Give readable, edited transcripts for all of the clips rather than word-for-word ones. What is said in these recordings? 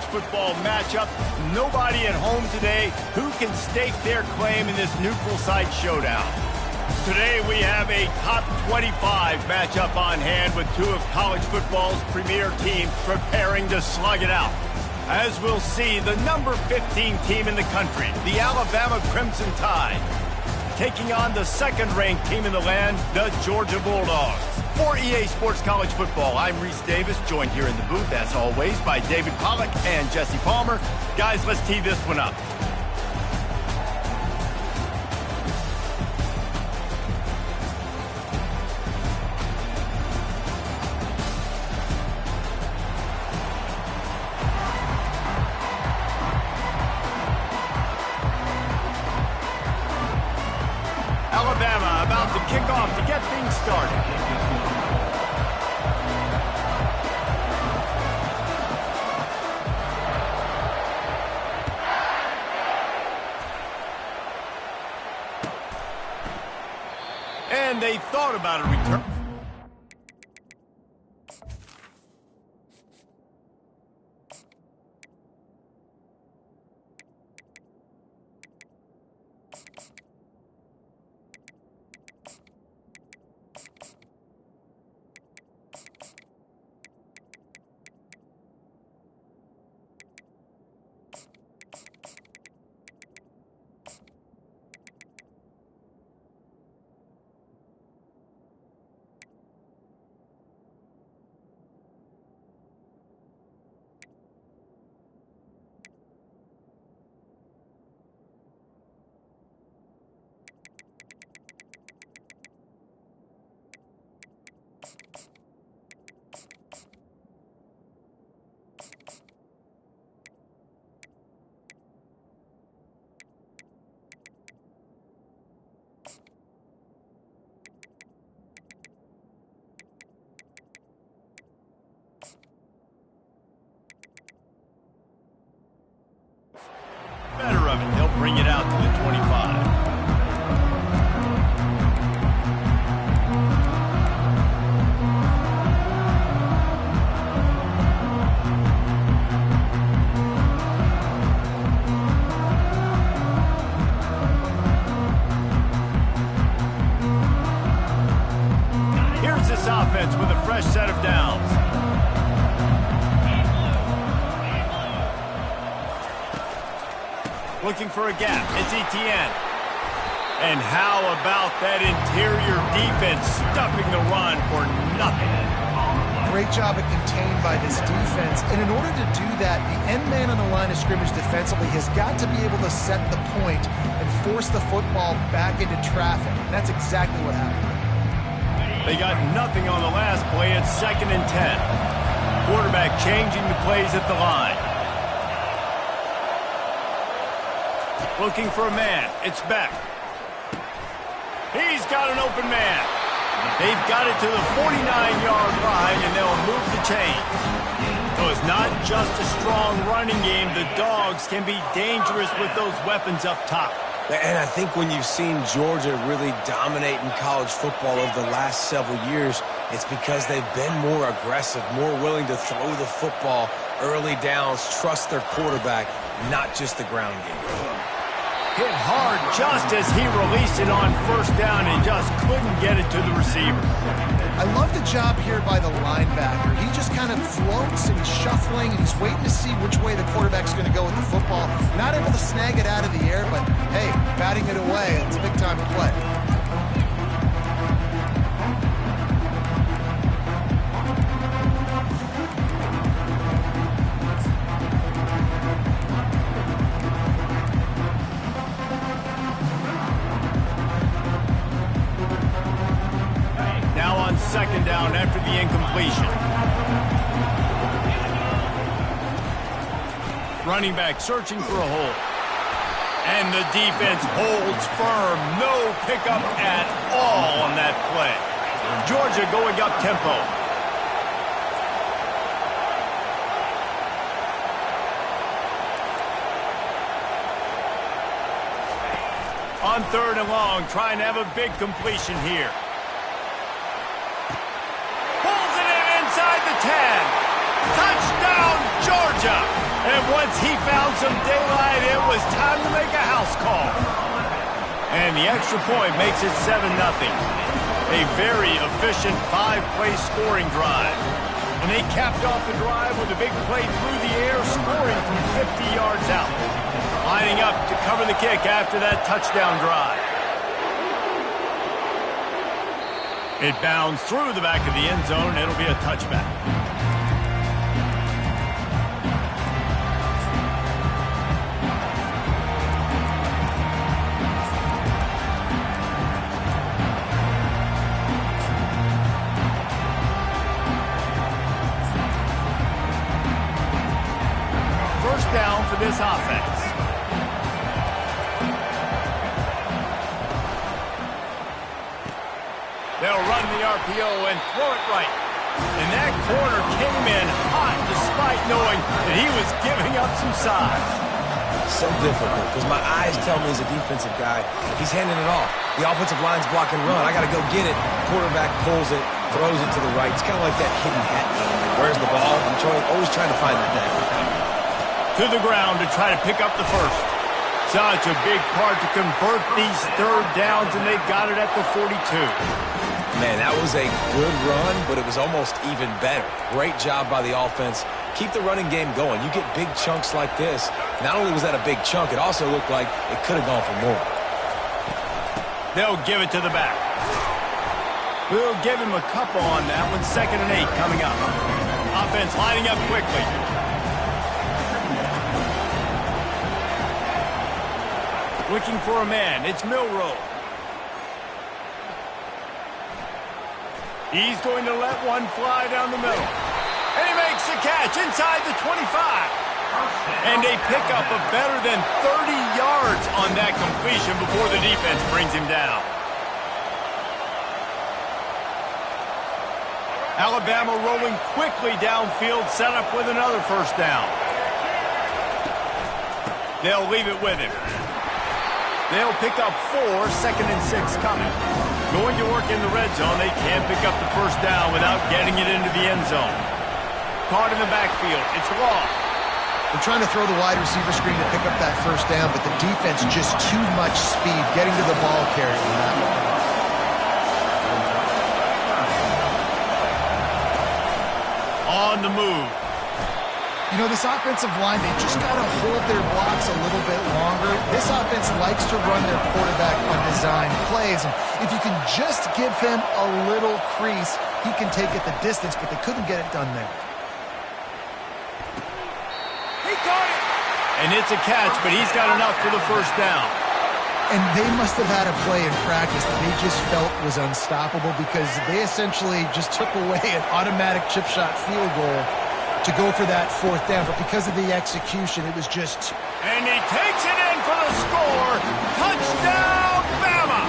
college football matchup. Nobody at home today who can stake their claim in this neutral site showdown. Today we have a top 25 matchup on hand with two of college football's premier teams preparing to slug it out. As we'll see, the number 15 team in the country, the Alabama Crimson Tide, taking on the second-ranked team in the land, the Georgia Bulldogs. For EA Sports College Football, I'm Reese Davis, joined here in the booth, as always, by David Pollack and Jesse Palmer. Guys, let's tee this one up. Alabama about to kick off to get things started. And they thought about a return. Better of it, they'll bring it out to the 25. Here's this offense with a fresh set of downs. Looking for a gap. It's Etienne. And how about that interior defense stuffing the run for nothing? Great job at contained by this defense. And in order to do that, the end man on the line of scrimmage defensively has got to be able to set the point and force the football back into traffic. And that's exactly what happened. They got nothing on the last play. It's 2nd and 10. Quarterback changing the plays at the line. Looking for a man. It's Beck. He's got an open man. They've got it to the 49-yard line, and they'll move the chain. So it's not just a strong running game. The Dogs can be dangerous with those weapons up top. And I think when you've seen Georgia really dominate in college football over the last several years, it's because they've been more aggressive, more willing to throw the football early downs, trust their quarterback, not just the ground game. Hit hard just as he released it on first down and just couldn't get it to the receiver. I love the job here by the linebacker. He just kind of floats and he's shuffling and he's waiting to see which way the quarterback's going to go with the football. Not able to snag it out of the air, but hey, batting it away, it's a big time play. Second down after the incompletion. Running back searching for a hole. And the defense holds firm. No pickup at all on that play. Georgia going up tempo. On 3rd and long, trying to have a big completion here. Pulls it in inside the 10. Touchdown, Georgia! And once he found some daylight, it was time to make a house call. And the extra point makes it 7-0. A very efficient 5-play scoring drive. And they capped off the drive with a big play through the air, scoring from 50 yards out. Lining up to cover the kick after that touchdown drive. It bounds through the back of the end zone. It'll be a touchback. First down for this offense. They'll run the RPO and throw it right. And that corner came in hot despite knowing that he was giving up some size. So difficult because my eyes tell me as a defensive guy, he's handing it off. The offensive line's blocking run. I got to go get it. Quarterback pulls it, throws it to the right. It's kind of like that hidden hat game. Where's the ball? I'm always trying to find the dagger. To the ground to try to pick up the first. Such a big part to convert these third downs, and they got it at the 42. Man, that was a good run, but it was almost even better. Great job by the offense. Keep the running game going. You get big chunks like this. Not only was that a big chunk, it also looked like it could have gone for more. They'll give it to the back. We'll give him a couple on that one. 2nd and 8 coming up. Offense lining up quickly. Looking for a man. It's Milroe. He's going to let one fly down the middle. And he makes the catch inside the 25. And they pick up a better than 30 yards on that completion before the defense brings him down. Alabama rolling quickly downfield, set up with another first down. They'll leave it with him. They'll pick up 4, 2nd and 6 coming. Going to work in the red zone. They can't pick up the first down without getting it into the end zone. Caught in the backfield. It's Law. They're trying to throw the wide receiver screen to pick up that first down, but the defense just too much speed getting to the ball carrier on that one. On the move. You know, this offensive line, they just got to hold their blocks a little bit longer. This offense likes to run their quarterback on design plays. And if you can just give him a little crease, he can take it the distance, but they couldn't get it done there. He caught it! And it's a catch, but he's got enough for the first down. And they must have had a play in practice that they just felt was unstoppable because they essentially just took away an automatic chip shot field goal to go for that 4th down, but because of the execution, it was just... And he takes it in for the score. Touchdown, Bama!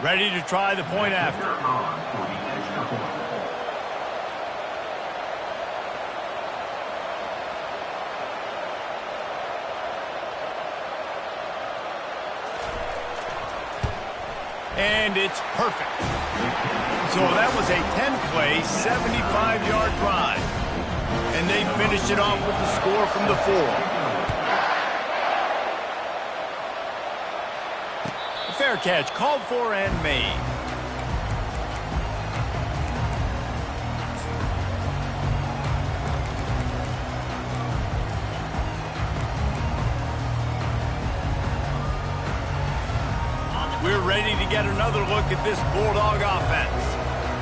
Ready to try the point after. And it's perfect. So that was a 10-play, 75-yard drive. And they finished it off with the score from the 4. A fair catch called for and made. We're ready to get another look at this Bulldog offense.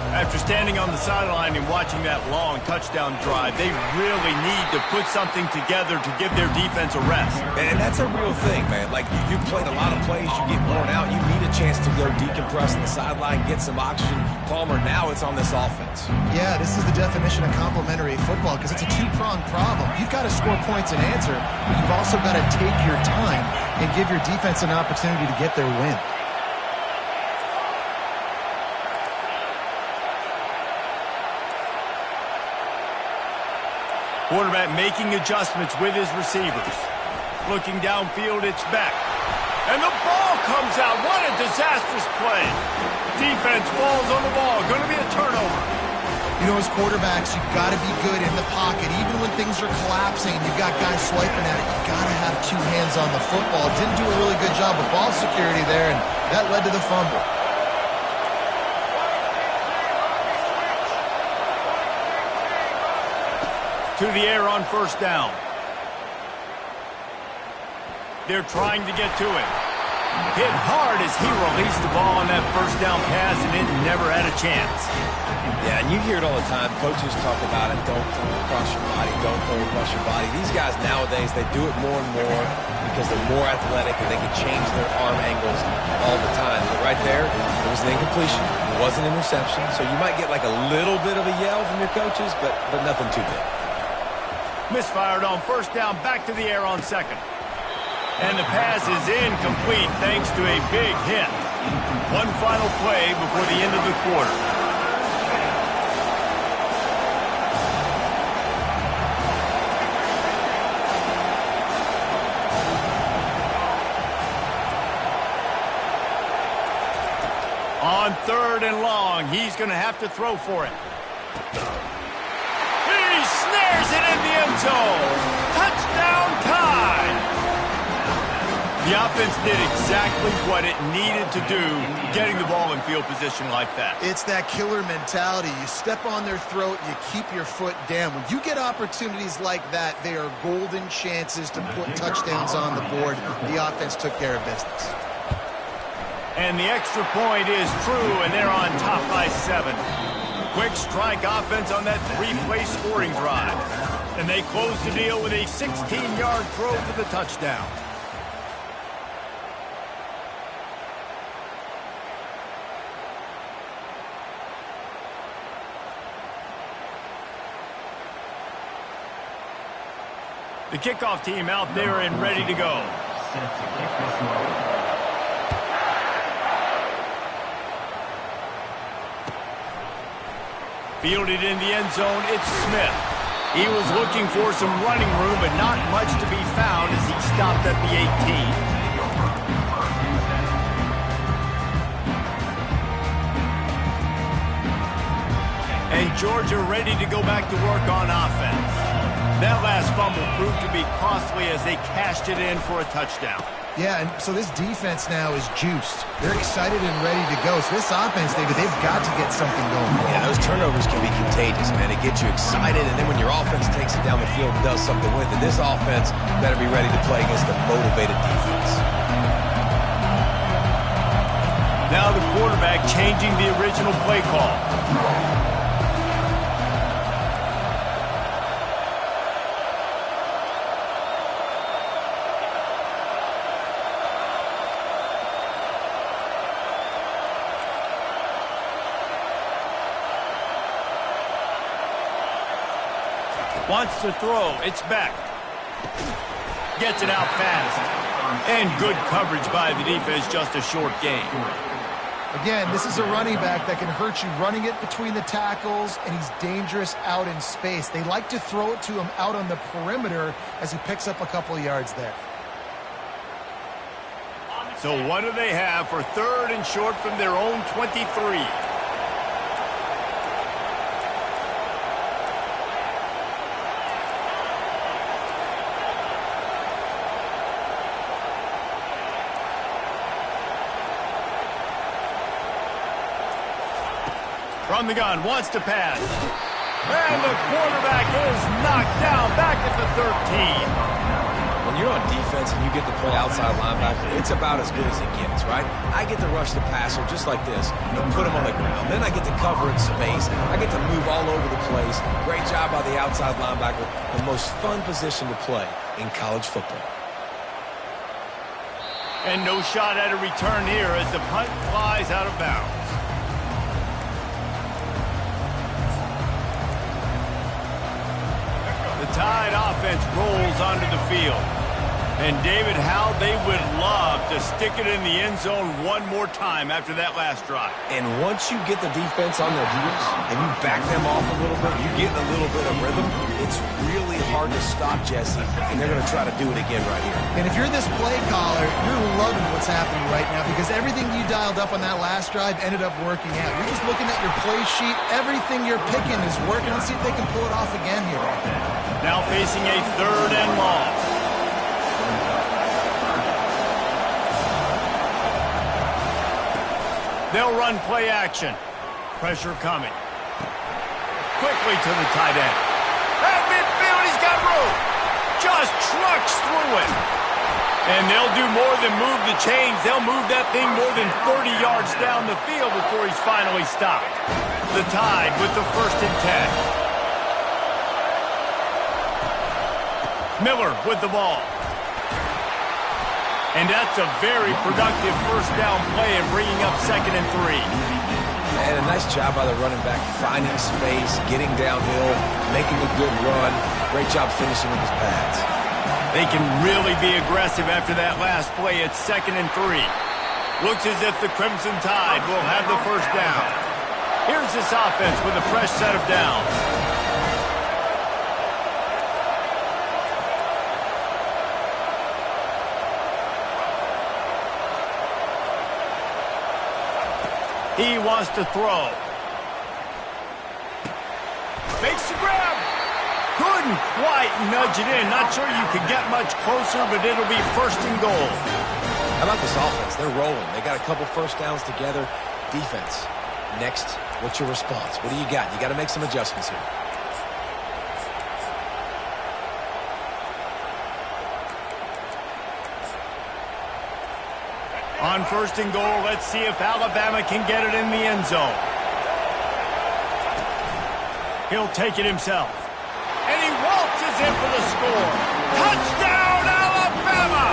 After standing on the sideline and watching that long touchdown drive, they really need to put something together to give their defense a rest. And that's a real thing, man. Like, you've played a lot of plays, you get worn out, you need a chance to go decompress on the sideline, get some oxygen. Palmer, now it's on this offense. Yeah, this is the definition of complementary football because it's a two-pronged problem. You've got to score points and answer, but you've also got to take your time and give your defense an opportunity to get their win. Quarterback making adjustments with his receivers. Looking downfield, it's back. And the ball comes out. What a disastrous play. Defense falls on the ball. Going to be a turnover. You know, as quarterbacks, you've got to be good in the pocket. Even when things are collapsing and you've got guys swiping at it, you've got to have two hands on the football. Didn't do a really good job of ball security there, and that led to the fumble. To the air on first down. They're trying to get to it. Hit hard as he released the ball on that first down pass, and it never had a chance. Yeah, and you hear it all the time. Coaches talk about it. Don't throw across your body. Don't throw across your body. These guys nowadays, they do it more and more because they're more athletic and they can change their arm angles all the time. But right there, it was an incompletion. It was an interception. So you might get like a little bit of a yell from your coaches, but nothing too big. Misfired on first down, back to the air on second. And the pass is incomplete thanks to a big hit. One final play before the end of the quarter. On third and long, he's going to have to throw for it. He snares it in the end zone. Touchdown time. The offense did exactly what it needed to do, getting the ball in field position like that. It's that killer mentality. You step on their throat, you keep your foot down. When you get opportunities like that, they are golden chances to put touchdowns on the board. The offense took care of business. And the extra point is true, and they're on top by 7. Quick strike offense on that 3-play scoring drive. And they close the deal with a 16-yard throw for the touchdown. The kickoff team out there and ready to go. Fielded in the end zone, it's Smith. He was looking for some running room, but not much to be found as he stopped at the 18. And Georgia ready to go back to work on offense. That last fumble proved to be costly as they cashed it in for a touchdown. Yeah, and so this defense now is juiced. They're excited and ready to go. So this offense, David, they've got to get something going. Yeah, those turnovers can be contagious, man. It gets you excited, and then when your offense takes it down the field and does something with it, this offense better be ready to play against a motivated defense. Now the quarterback changing the original play call. Wants to throw. It's back. Gets it out fast. And good coverage by the defense, just a short gain. Again, this is a running back that can hurt you running it between the tackles, and he's dangerous out in space. They like to throw it to him out on the perimeter as he picks up a couple of yards there. So what do they have for third and short from their own 23? From the gun, wants to pass. And the quarterback is knocked down back at the 13. When you're on defense and you get to play outside linebacker, it's about as good as it gets, right? I get to rush the passer just like this and put him on the ground. Then I get to cover in space. I get to move all over the place. Great job by the outside linebacker. The most fun position to play in college football. And no shot at a return here as the punt flies out of bounds. The Tide offense rolls onto the field. And David, how they would love to stick it in the end zone one more time after that last drive. And once you get the defense on their heels and you back them off a little bit, you get a little bit of rhythm, it's really hard to stop Jesse, and they're going to try to do it again right here. And if you're this play caller, you're loving what's happening right now because everything you dialed up on that last drive ended up working out. You're just looking at your play sheet. Everything you're picking is working. Let's see if they can pull it off again here. Now facing a 3rd and long. They'll run play action. Pressure coming. Quickly to the tight end. At midfield, he's got room. Just trucks through it. And they'll do more than move the chains. They'll move that thing more than 30 yards down the field before he's finally stopped. The Tide with the 1st and 10. Miller with the ball. And that's a very productive 1st down play and bringing up 2nd and 3. And a nice job by the running back, finding space, getting downhill, making a good run. Great job finishing with his pads. They can really be aggressive after that last play at 2nd and 3. Looks as if the Crimson Tide will have the 1st down. Here's this offense with a fresh set of downs. He wants to throw. Makes the grab. Couldn't quite nudge it in. Not sure you could get much closer, but it'll be 1st and goal. How about this offense? They're rolling. They got a couple 1st downs together. Defense. Next, what's your response? What do you got? You got to make some adjustments here. On 1st and goal, let's see if Alabama can get it in the end zone. He'll take it himself. And he waltzes in for the score. Touchdown, Alabama!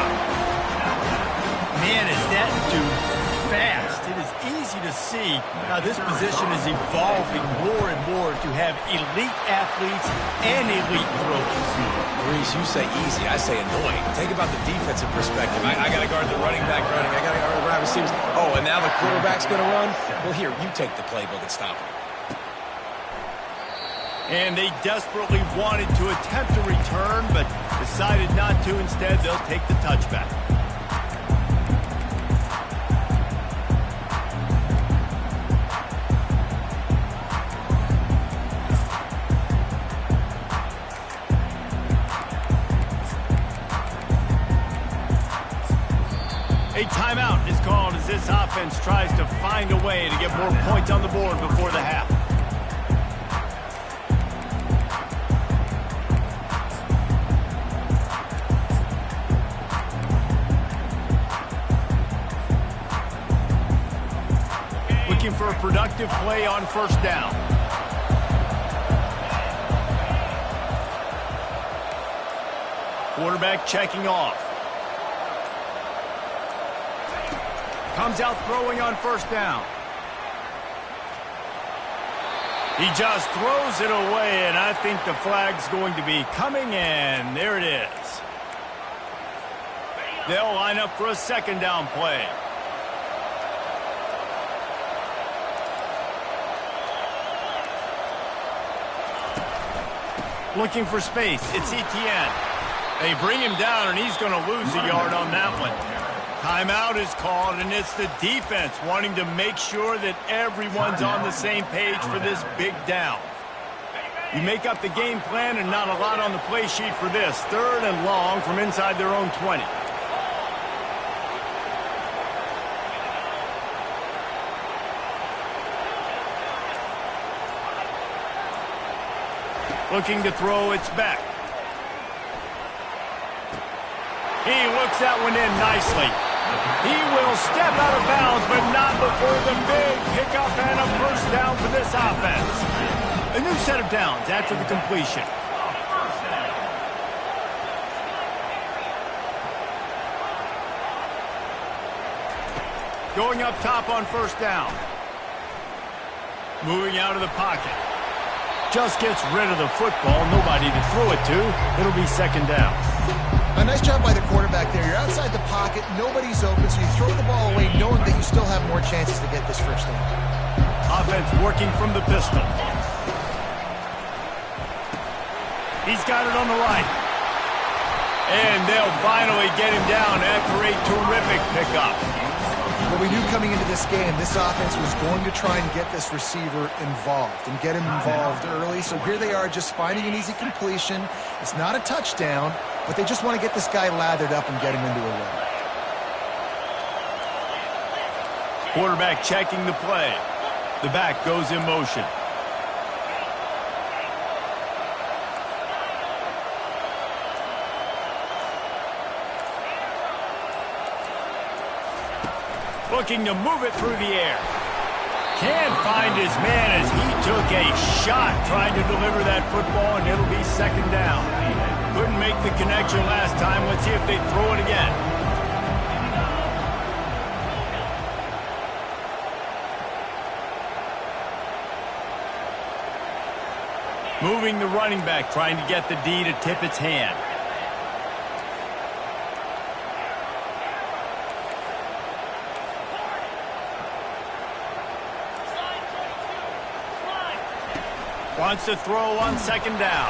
Man, is that dude fast. It is easy to see how this position is evolving more and more to have elite athletes and elite throws. Reese, you say easy, I say annoying. Think about the defensive perspective. I got to guard the running back running. I got to guard the wide receivers. Oh, and now the quarterback's going to run? Well, here, you take the playbook and stop him. And they desperately wanted to attempt a return, but decided not to. Instead, they'll take the touchback. A timeout is called as this offense tries to find a way to get more points on the board before the half. Looking for a productive play on 1st down. Quarterback checking off. Comes out throwing on 1st down. He just throws it away, and I think the flag's going to be coming in. There it is. They'll line up for a 2nd down play. Looking for space. It's Etienne. They bring him down, and he's going to lose a yard on that one. Timeout is called, and it's the defense wanting to make sure that everyone's on the same page for this big down. You make up the game plan and not a lot on the play sheet for this. 3rd and long from inside their own 20. Looking to throw, it's back. He looks that one in nicely. He will step out of bounds, but not before the big pickup and a 1st down for this offense. A new set of downs after the completion. Going up top on 1st down. Moving out of the pocket. Just gets rid of the football. Nobody to throw it to. It'll be 2nd down. A nice job by the quarterback there. You're outside the pocket, nobody's open, so you throw the ball away knowing that you still have more chances to get this first down. Offense working from the pistol. He's got it on the right. And they'll finally get him down after a terrific pickup. Well, we knew coming into this game, this offense was going to try and get this receiver involved and get him involved early. So here they are just finding an easy completion. It's not a touchdown, but they just want to get this guy lathered up and get him into a run. Quarterback checking the play. The back goes in motion. Looking to move it through the air. Can't find his man as he took a shot trying to deliver that football, and it'll be second down. Couldn't make the connection last time. Let's see if they throw it again. Moving the running back, trying to get the D to tip its hand. Wants to throw on second down.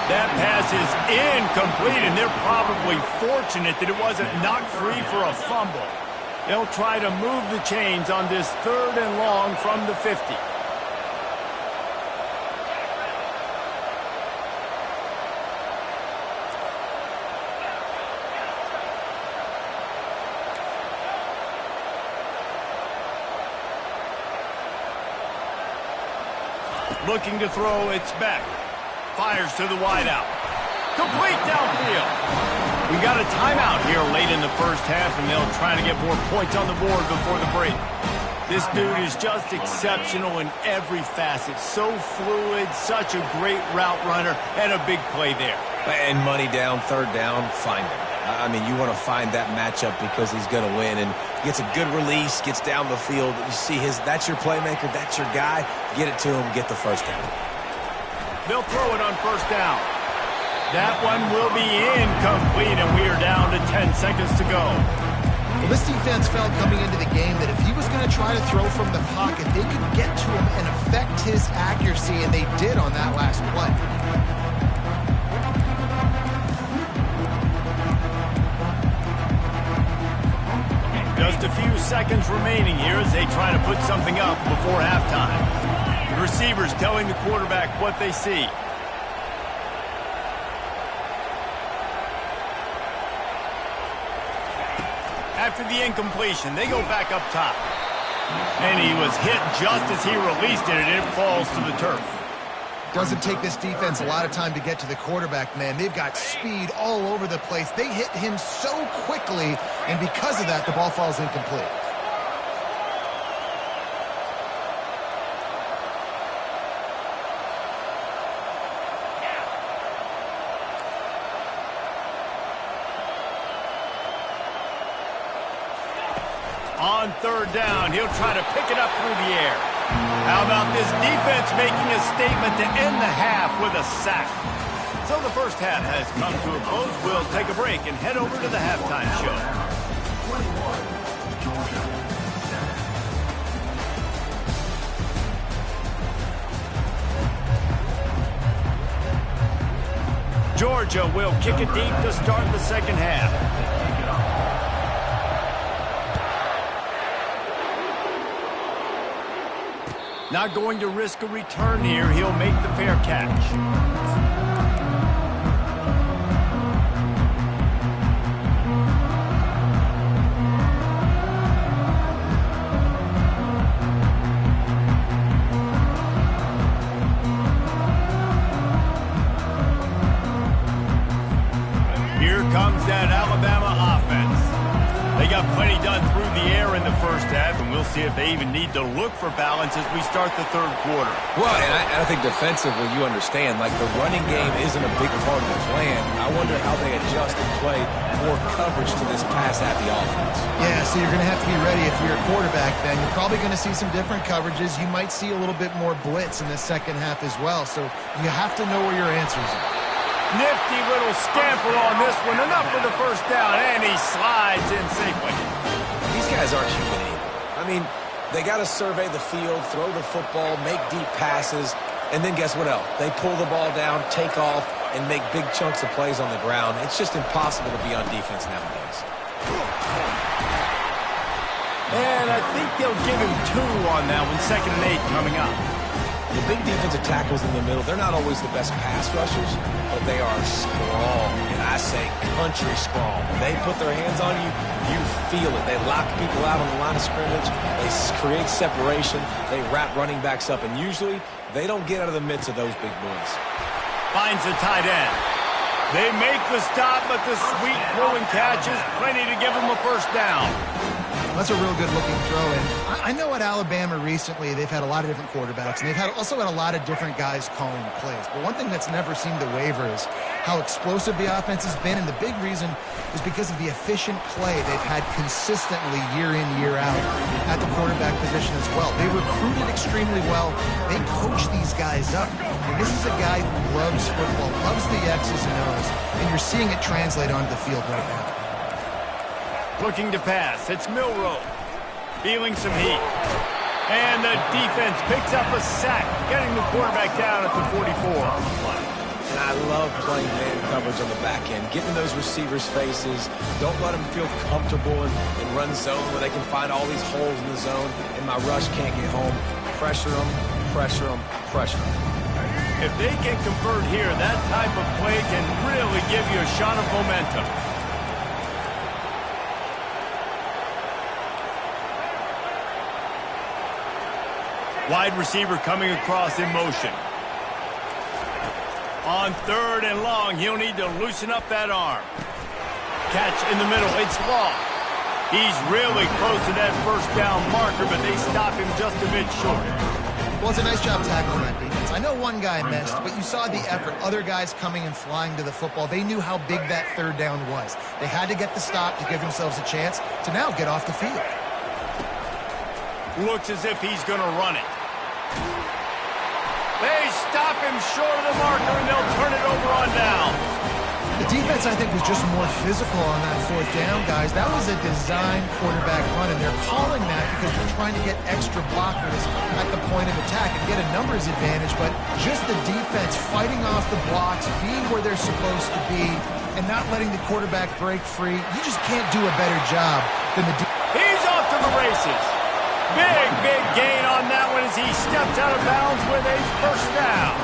That pass is incomplete, and they're probably fortunate that it wasn't knocked free for a fumble. They'll try to move the chains on this 3rd and long from the 50. Looking to throw, it's back. Fires to the wideout. Complete downfield. We got a timeout here late in the first half, and they'll try to get more points on the board before the break. This dude is just exceptional in every facet. So fluid, such a great route runner, and a big play there. And money down, 3rd down, find him. I mean, you want to find that matchup because he's going to win, and gets a good release, gets down the field. You see that's your playmaker, that's your guy. Get it to him, get the first down. They'll throw it on first down. That one will be incomplete, and we are down to 10 seconds to go. Well, this defense felt coming into the game that if he was going to try to throw from the pocket, they could get to him and affect his accuracy, and they did on that last play. Just a few seconds remaining here as they try to put something up before halftime. The receivers telling the quarterback what they see. After the incompletion, they go back up top. And he was hit just as he released it, and it falls to the turf. Doesn't take this defense a lot of time to get to the quarterback, man. They've got speed all over the place. They hit him so quickly, and because of that, the ball falls incomplete. On 3rd down, he'll try to pick it up through the air. How about this defense making a statement to end the half with a sack? So the first half has come to a close. We'll take a break and head over to the halftime show. Georgia will kick it deep to start the second half. Not going to risk a return here. He'll make the fair catch. Here comes that Alabama offense. They got plenty done through the air in the first half, and we'll see if they even need to look for balance as we start the 3rd quarter. Well, and I think defensively, you understand, like the running game isn't a big part of the plan. I wonder how they adjust and play more coverage to this pass-happy offense. Yeah, so you're going to have to be ready if you're a quarterback then. You're probably going to see some different coverages. You might see a little bit more blitz in the second half as well, so you have to know where your answers are. Nifty little scamper on this one. Enough for the first down, and he slides in safely. These guys aren't human either. I mean, they got to survey the field, throw the football, make deep passes, and then guess what else? They pull the ball down, take off, and make big chunks of plays on the ground. It's just impossible to be on defense nowadays. And I think they'll give him 2 on that one, 2nd and 8 coming up. The big defensive tackles in the middle, they're not always the best pass rushers, but they are strong, and I say country strong. When they put their hands on you, you feel it. They lock people out on the line of scrimmage. They create separation. They wrap running backs up, and usually they don't get out of the midst of those big boys. Finds the tight end. They make the stop, but the sweet throwing catch is plenty to give them a first down. That's a real good-looking throw. And I know at Alabama recently they've had a lot of different quarterbacks, and they've also had a lot of different guys calling plays. But one thing that's never seemed to waver is how explosive the offense has been, and the big reason is because of the efficient play they've had consistently year in, year out at the quarterback position as well. They recruited extremely well. They coach these guys up. And this is a guy who loves football, loves the X's and O's, and you're seeing it translate onto the field right now. Looking to pass. It's Milroe. Feeling some heat. And the defense picks up a sack, getting the quarterback down at the 44. And I love playing man coverage on the back end, getting those receivers' faces. Don't let them feel comfortable and run zone where they can find all these holes in the zone, and my rush can't get home. Pressure them, pressure them, pressure them. If they can convert here, that type of play can really give you a shot of momentum. Wide receiver coming across in motion. On 3rd and long, he'll need to loosen up that arm. Catch in the middle. It's Law. He's really close to that first down marker, but they stop him just a bit short. Well, it's a nice job tackling that defense. I know one guy missed, but you saw the effort. Other guys coming and flying to the football. They knew how big that 3rd down was. They had to get the stop to give themselves a chance to now get off the field. Looks as if he's going to run it. They stop him short of the marker, and they'll turn it over on down. The defense, I think, was just more physical on that 4th down, guys. That was a designed quarterback run, and they're calling that because they're trying to get extra blockers at the point of attack and get a numbers advantage, but just the defense fighting off the blocks, being where they're supposed to be, and not letting the quarterback break free. You just can't do a better job than the defense. He's off to the races. Big gain on that one as he steps out of bounds with a first down.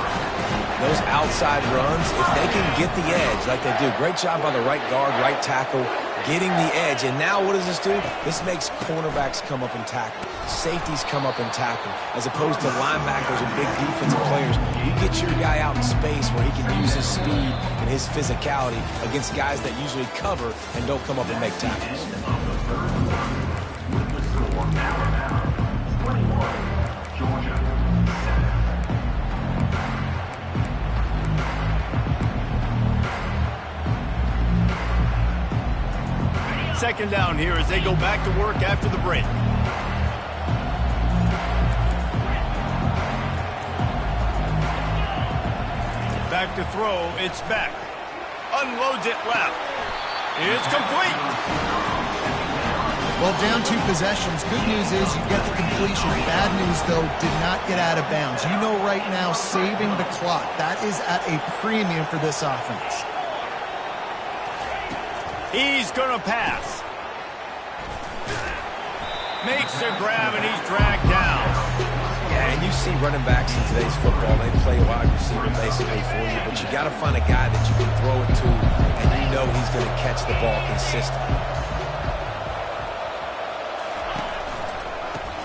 Those outside runs, if they can get the edge like they do, great job by the right guard, right tackle, getting the edge. And now what does this do? This makes cornerbacks come up and tackle. Safeties come up and tackle. As opposed to linebackers and big defensive players, you get your guy out in space where he can use his speed and his physicality against guys that usually cover and don't come up and make tackles. Second down here as they go back to work after the break. Back to throw, it's Beck. Unloads it left. It's complete. Well, down 2 possessions. Good news is you get the completion. Bad news, though, did not get out of bounds. You know right now, saving the clock. That is at a premium for this offense. He's going to pass. Makes a grab, and he's dragged down. Yeah, and you see running backs in today's football, they play wide receiver basically for you, but you got to find a guy that you can throw it to, and you know he's going to catch the ball consistently.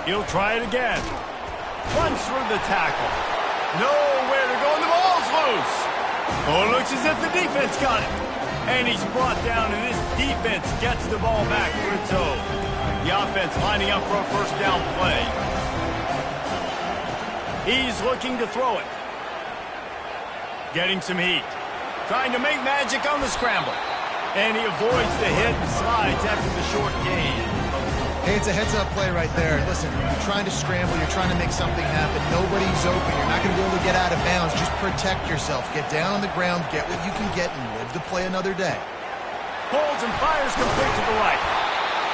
He'll try it again. Runs through the tackle. Nowhere to go, and the ball's loose. Oh, it looks as if the defense got it. And he's brought down, and this defense gets the ball back for its own. The offense lining up for a first down play. He's looking to throw it. Getting some heat. Trying to make magic on the scramble. And he avoids the hit and slides after the short gain. Hey, it's a heads-up play right there. Listen, you're trying to scramble, you're trying to make something happen. Nobody's open. You're not going to be able to get out of bounds. Just protect yourself. Get down on the ground, get what you can get, and live to play another day. Holds and fires complete to the right.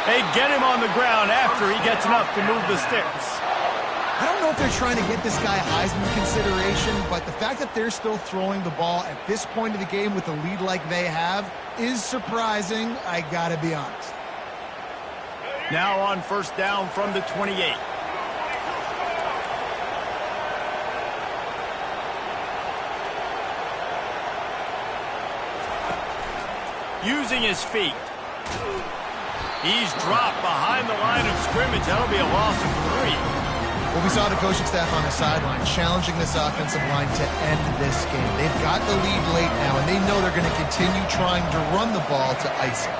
They get him on the ground after he gets enough to move the sticks. I don't know if they're trying to get this guy Heisman consideration, but the fact that they're still throwing the ball at this point of the game with a lead like they have is surprising, I gotta be honest. Now on first down from the 28. Using his feet. He's dropped behind the line of scrimmage. That'll be a loss of 3. Well, we saw the coaching staff on the sideline challenging this offensive line to end this game. They've got the lead late now, and they know they're going to continue trying to run the ball to ice it.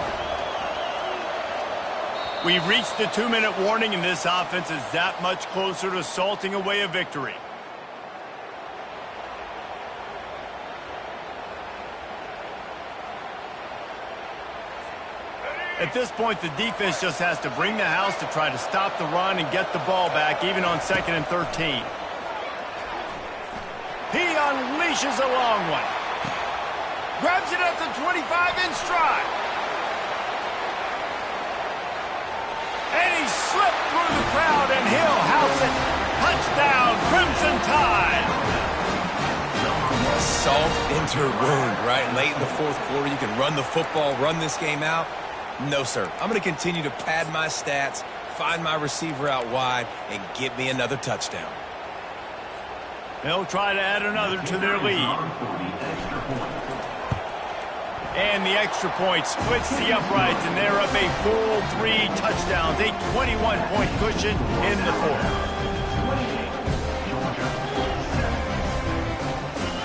We've reached the 2-minute warning, and this offense is that much closer to salting away a victory. At this point, the defense just has to bring the house to try to stop the run and get the ball back, even on 2nd and 13. He unleashes a long one. Grabs it at the 25 in stride. And he slipped through the crowd, and he'll house it. Touchdown, Crimson Tide. Salt into wound, right? Late in the 4th quarter, you can run the football, run this game out. No, sir. I'm going to continue to pad my stats, find my receiver out wide, and get me another touchdown. They'll try to add another to their lead. And the extra point splits the uprights, and they're up a full 3 touchdowns, a 21-point cushion in the 4th.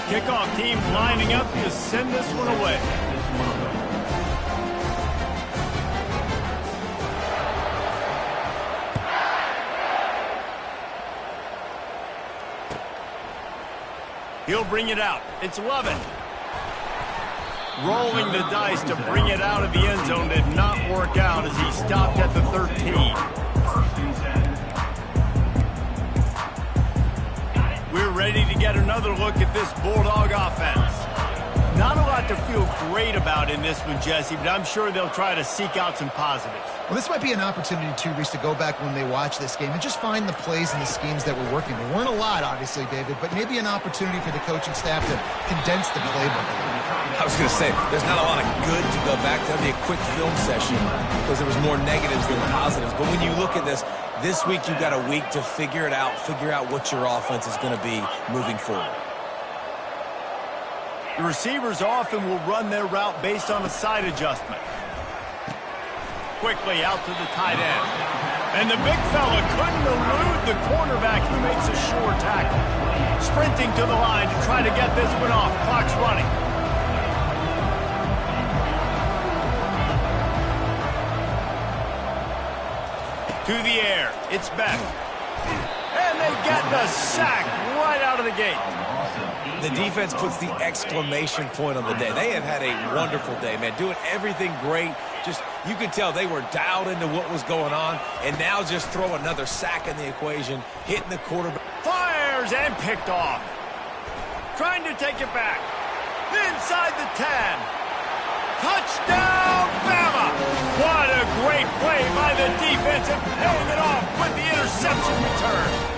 Kickoff team lining up to send this one away. He'll bring it out. It's Lovin. Rolling the dice to bring it out of the end zone did not work out as he stopped at the 13. We're ready to get another look at this Bulldog offense. Not a lot to feel great about in this one, Jesse, but I'm sure they'll try to seek out some positives. Well, this might be an opportunity, too, Reese, to go back when they watch this game and just find the plays and the schemes that were working. There weren't a lot, obviously, David, but maybe an opportunity for the coaching staff to condense the playbook. I was going to say, there's not a lot of good to go back to. That'd be a quick film session because there was more negatives than positives. But when you look at this week you've got a week to figure it out, figure out what your offense is going to be moving forward. The receivers often will run their route based on a side adjustment. Quickly out to the tight end. And the big fella couldn't elude the cornerback who makes a sure tackle. Sprinting to the line to try to get this one off. Clock's running. To the air. It's back. And they get the sack right out of the gate. The defense puts the exclamation point on the day. They have had a wonderful day, man. Doing everything great. Just, you could tell they were dialed into what was going on. And now just throw another sack in the equation. Hitting the quarterback. Fires and picked off. Trying to take it back. Inside the 10. Touchdown, Bama! What a great play by the defense and paying it off with the interception return.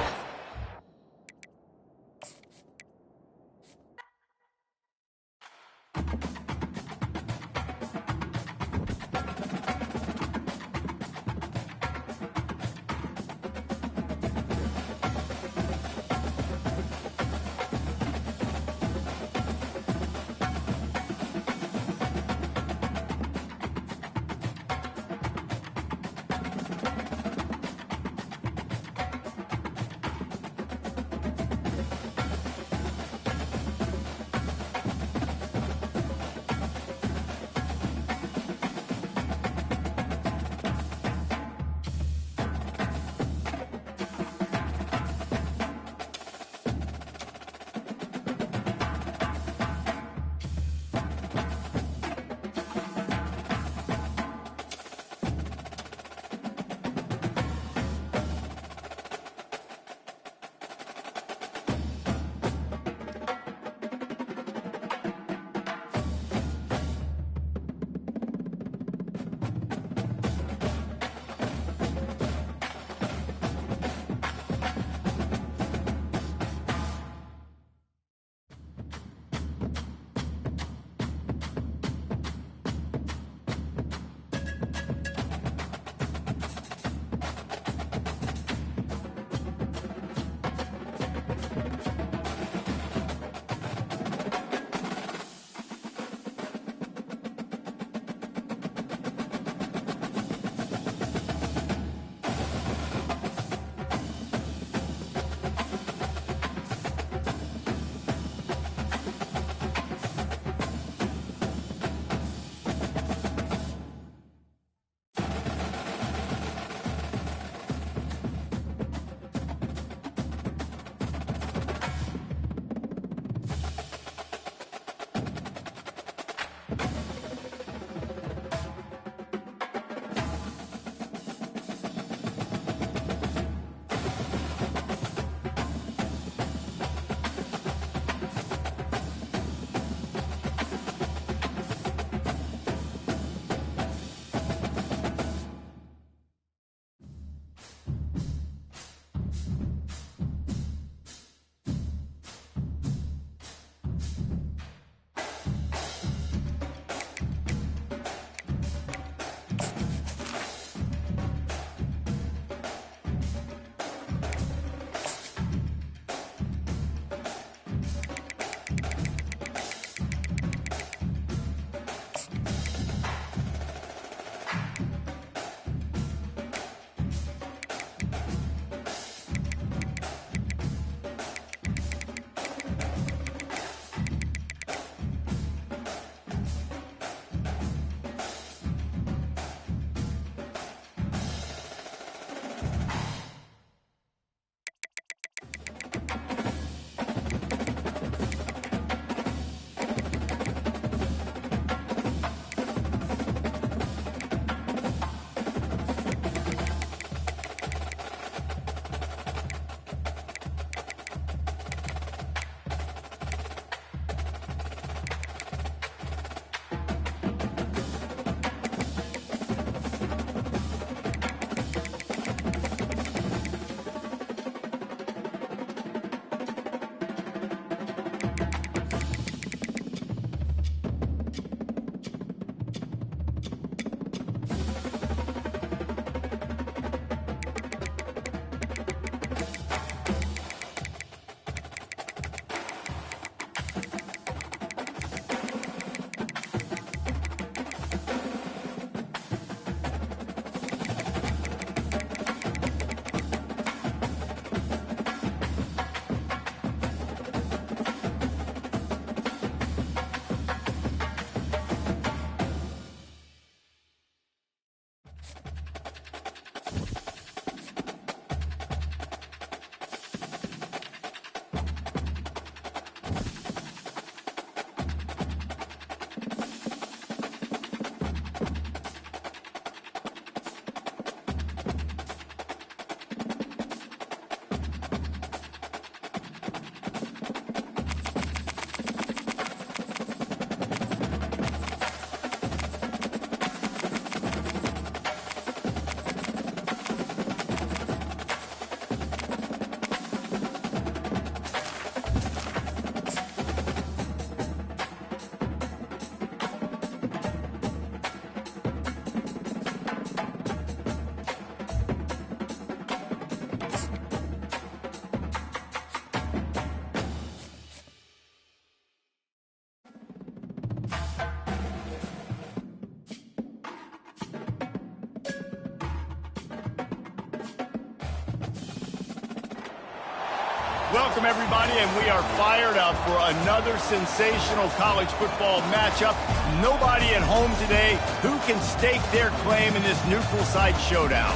Welcome, everybody, and we are fired up for another sensational college football matchup. Nobody at home today who can stake their claim in this neutral site showdown.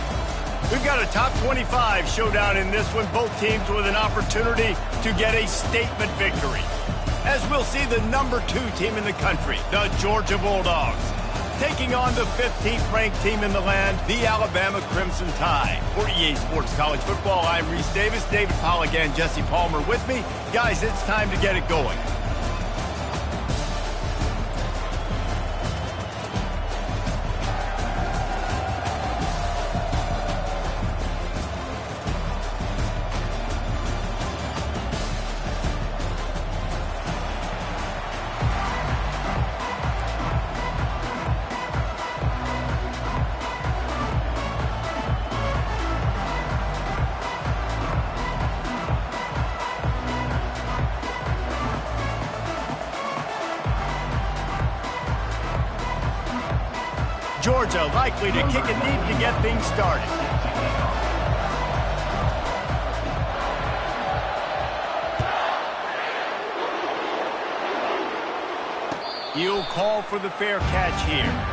We've got a top 25 showdown in this one, both teams with an opportunity to get a statement victory. As we'll see the number 2 team in the country, the Georgia Bulldogs, taking on the 15th ranked team in the land, the Alabama Crimson Tide. For EA Sports College Football, I'm Reese Davis, David Pollack and Jesse Palmer with me. Guys, it's time to get it going. Georgia likely to kick it deep to get things started. He'll call for the fair catch here.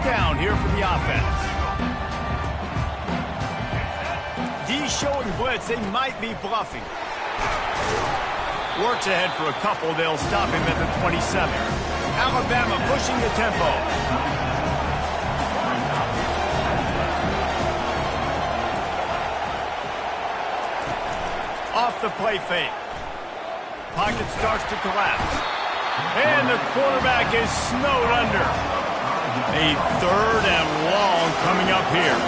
Down here for the offense. D showing blitz, they might be bluffing. Works ahead for a couple, they'll stop him at the 27. Alabama pushing the tempo. Off the play fake. Pocket starts to collapse. And the quarterback is snowed under. A 3rd and long coming up here.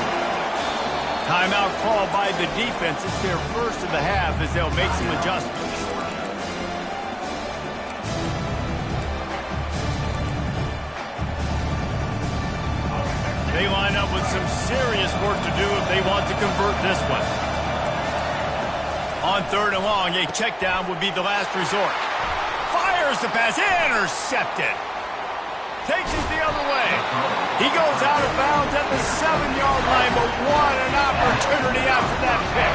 Timeout called by the defense. It's their first of the half as they'll make some adjustments. They line up with some serious work to do if they want to convert this one. On 3rd and long, a check down would be the last resort. Fires the pass, intercepted. Takes it the other way. He goes out of bounds at the 7-yard line, but what an opportunity after that pick.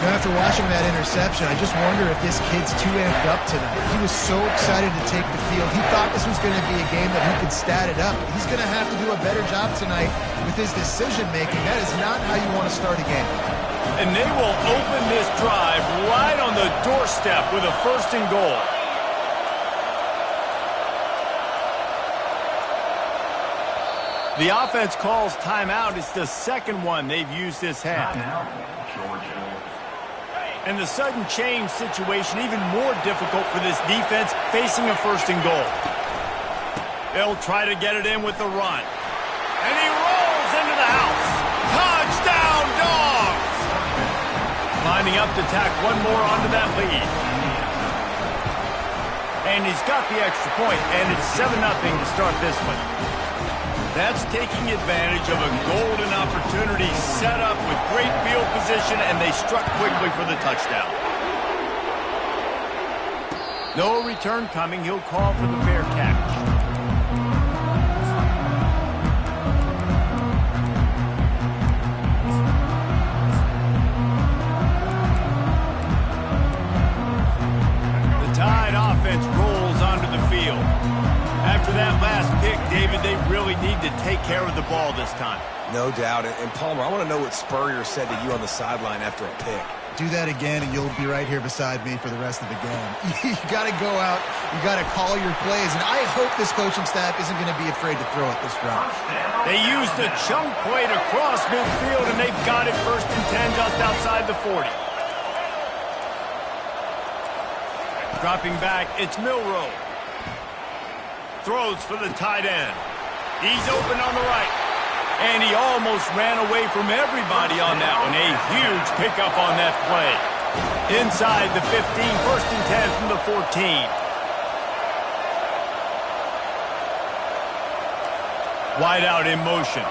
Now, after watching that interception, I just wonder if this kid's too amped up tonight. He was so excited to take the field. He thought this was going to be a game that he could stat it up. He's going to have to do a better job tonight with his decision-making. That is not how you want to start a game. And they will open this drive right on the doorstep with a 1st and goal. The offense calls timeout. It's the 2nd one they've used this half. And the sudden change situation even more difficult for this defense facing a 1st and goal. They'll try to get it in with the run. And he rolls into the house. Touchdown, Dogs! Lining up to tack one more onto that lead. And he's got the extra point, and it's 7-0 to start this one. That's taking advantage of a golden opportunity set up with great field position, and they struck quickly for the touchdown. No return coming. He'll call for the fair catch. After that last pick, David, they really need to take care of the ball this time. No doubt. And Palmer, I want to know what Spurrier said to you on the sideline after a pick. Do that again, and you'll be right here beside me for the rest of the game. You got to go out. You got to call your plays, and I hope this coaching staff isn't going to be afraid to throw it this round. They used the chunk play to cross midfield, and they've got it 1st and 10 just outside the 40. Dropping back, it's Milroe. Throws for the tight end. He's open on the right. And he almost ran away from everybody on that one. A huge pickup on that play. Inside the 15, 1st and 10 from the 14. Wide out in motion.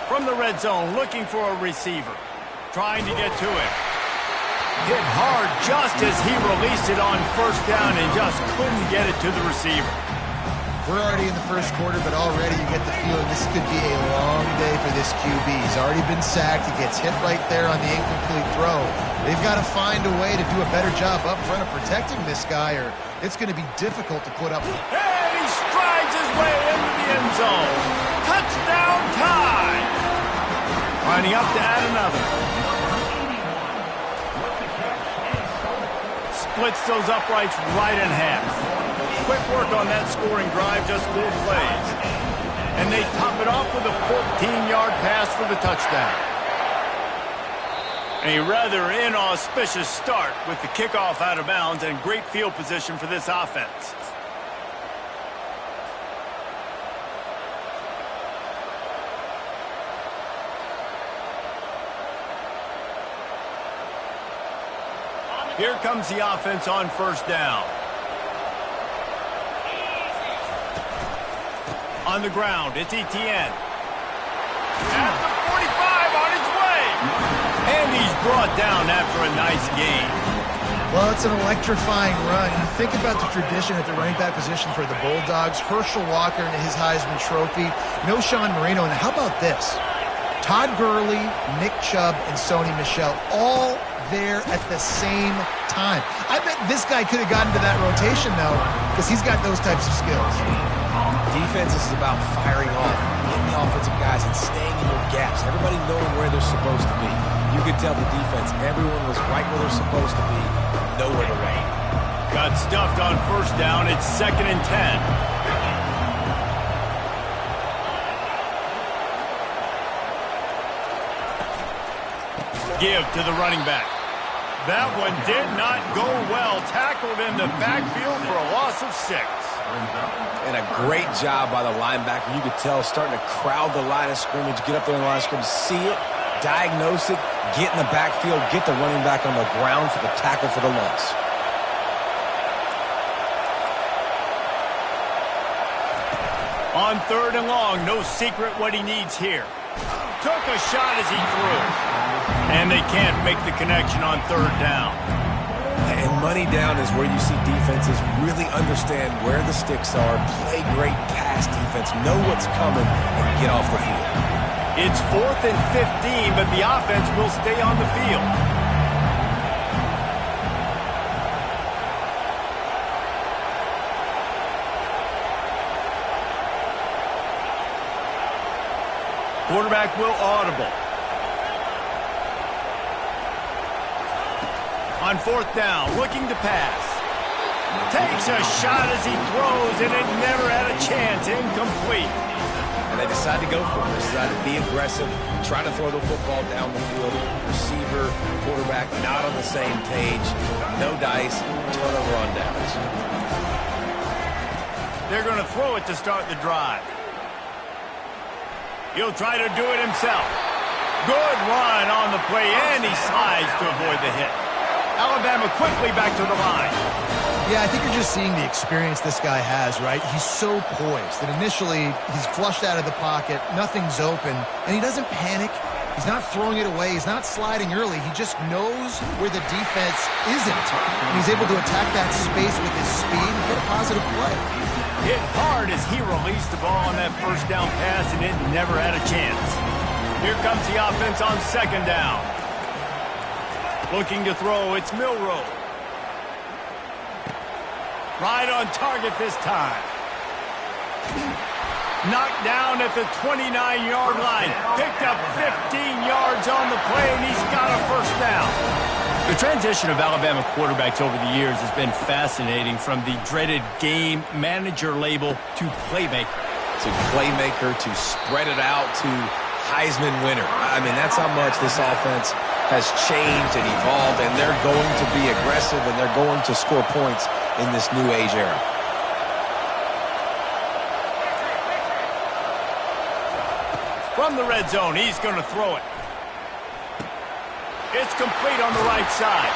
From the red zone, looking for a receiver. Trying to get to it. Hit hard just as he released it on 1st down and just couldn't get it to the receiver. We're already in the 1st quarter, but already you get the feeling this could be a long day for this QB. He's already been sacked. He gets hit right there on the incomplete throw. They've got to find a way to do a better job up front of protecting this guy, or it's going to be difficult to put up. And he strides his way into the end zone. Touchdown time! Lining up to add another. Splits those uprights right in half. Quick work on that scoring drive, just 4 plays. And they top it off with a 14-yard pass for the touchdown. A rather inauspicious start with the kickoff out of bounds and great field position for this offense. Here comes the offense on 1st down. On the ground, it's Etienne. At the 45 on his way. And he's brought down after a nice gain. Well, it's an electrifying run. You think about the tradition at the running back position for the Bulldogs. Herschel Walker into his Heisman Trophy. No Sean Marino. And how about this? Todd Gurley, Nick Chubb, and Sony Michel all there at the same time. I bet this guy could have gotten to that rotation, though, because he's got those types of skills. Defense is about firing off, getting the offensive guys and staying in their gaps. Everybody knowing where they're supposed to be. You could tell the defense, everyone was right where they're supposed to be, nowhere to run. Got stuffed on 1st down. It's 2nd and 10. Give to the running back. That one did not go well. Tackled in the backfield for a loss of 6. And a great job by the linebacker. You could tell starting to crowd the line of scrimmage, get up there in the line of scrimmage, see it, diagnose it, get in the backfield, get the running back on the ground for the tackle for the loss. On 3rd and long, no secret what he needs here. Took a shot as he threw. And they can't make the connection on 3rd down. And money down is where you see defenses really understand where the sticks are, play great pass defense, know what's coming, and get off the field. It's 4th and 15, but the offense will stay on the field. Quarterback will audible. On 4th down, looking to pass. Takes a shot as he throws, and it never had a chance. Incomplete. And they decide to go for it. They decide to be aggressive, try to throw the football down the field. Receiver, quarterback, not on the same page. No dice, turnover on downs. They're going to throw it to start the drive. He'll try to do it himself. Good run on the play, and he slides to avoid the hit. Alabama quickly back to the line. Yeah, I think you're just seeing the experience this guy has, right? He's so poised that initially he's flushed out of the pocket, nothing's open, and he doesn't panic. He's not throwing it away. He's not sliding early. He just knows where the defense isn't. And he's able to attack that space with his speed and get a positive play. Hit hard as he released the ball on that 1st down pass, and it never had a chance. Here comes the offense on 2nd down. Looking to throw, it's Milroe. Right on target this time. Knocked down at the 29-yard line. Picked up 15 yards on the play, and he's got a first down. The transition of Alabama quarterbacks over the years has been fascinating, from the dreaded game manager label to playmaker. To playmaker, to spread it out, to Heisman winner. I mean, that's how much this offense has changed and evolved, and they're going to be aggressive, and they're going to score points in this new age era. From the red zone, he's going to throw it. It's complete on the right side.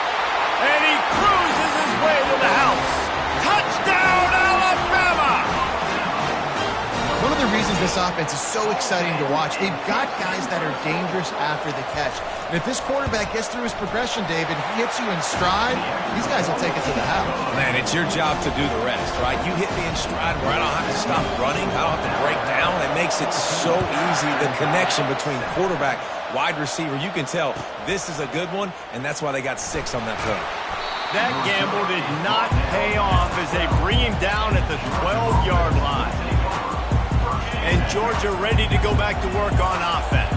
And he cruises his way to the house. Touchdown, Alabama! One of the reasons this offense is so exciting to watch, they've got guys that are dangerous after the catch. And if this quarterback gets through his progression, David, he hits you in stride, these guys will take it to the house. Man, it's your job to do the rest, right? You hit me in stride where I don't have to stop running, I don't have to break down. It makes it so easy, the connection between quarterback, wide receiver. You can tell this is a good one, and that's why they got 6 on that play. That gamble did not pay off as they bring him down at the 12-yard line. And Georgia ready to go back to work on offense.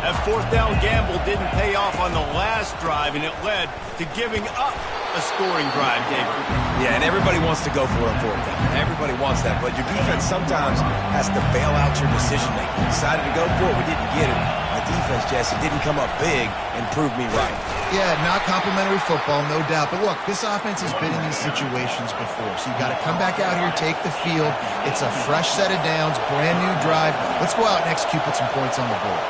That fourth down gamble didn't pay off on the last drive, and it led to giving up a scoring drive, David. Yeah, and everybody wants to go for it on fourth down. Everybody wants that, but your defense sometimes has to bail out your decision-making. We decided to go for it, we didn't get it. The defense, Jesse, didn't come up big and prove me right. Yeah, not complimentary football, no doubt. But look, this offense has been in these situations before, so you've got to come back out here, take the field. It's a fresh set of downs, brand new drive. Let's go out and execute, put some points on the board.